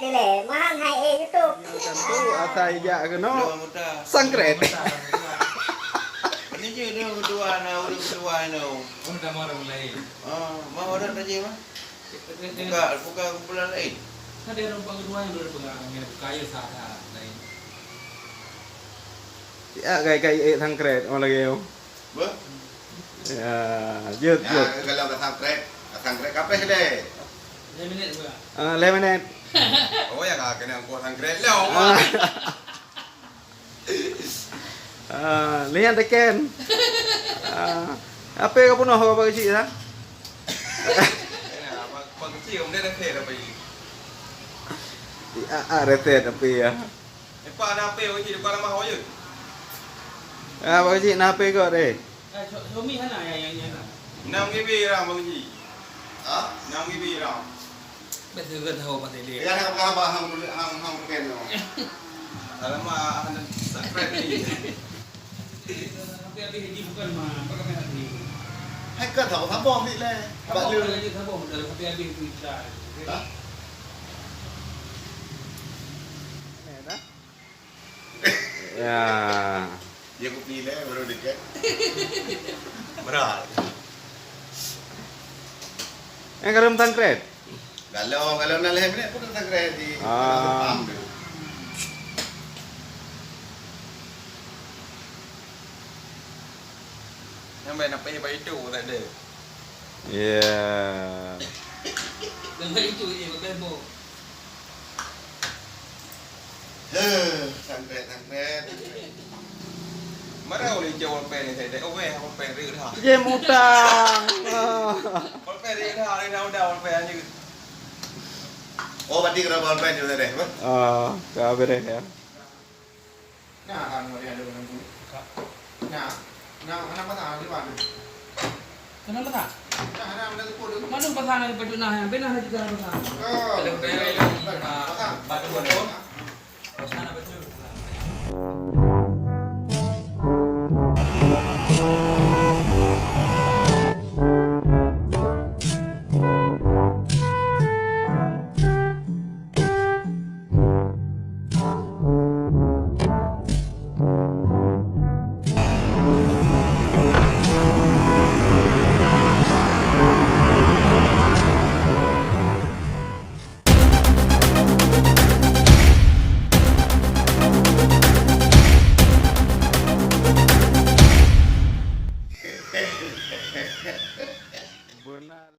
นี่แหละมาหังให้เองยูทูบ tentu asal ya kena sangkret. Ini je dia berdua nak udah berdua ni. Oh, dah mau orang lain. Mau orang aja mah. Buka kumpulan lain. Kan dia orang berdua yang dulu pegang yang kaya sana lain. Ya kai sangkret orang lagi. Ber? Ya, jut. Kalau sangkret kapes deh. 5 minit pula. 11 Oh ya kena angkut sangkret lah. Lihat teken. Apa kau punuh apa kecil dah? Bang kecil dia dah kena apa ini? Retet tapi ya. Apa ada apa kecil depan rumah kau je? Apa kecil nak apa kau deh? Xiaomi mana yang 6 GB RAM bang kecil. 6 GB RAM. betul kan tahu pasal dia. Ya hang ken no. Alamak hang sangkret ni. Tapi habis bukan mah, pakai merah ni. ให้เกิดเถาทับบอมนี่แหละ Apa lagi tahu dah tapi habis tu dah. Ya. Dia kopi lah baru dekat. Berat. Yang karam sangkret. Kalau nak leh minit pun tak kira di. Yang main apa yang baik itu tak ada. Ya. Dan itu je pakai bo. Sangkret. Mana boleh jual pen ni saya dah. Oh weh, apa pen rih dah. Jem utang. Apa pen rih dah, ni dah pen ni. Oh, berarti kena ball pen juga deh, bang? Kau beres ya. Nah, kan mau dia ada orang tu. Nah, anak pasang di mana? Kenapa tak? Nah, anak mana tu pun. Mana pasangan pada nah yang benar juga pasangan. Kalau pasang, batu batu. Pasangan betul.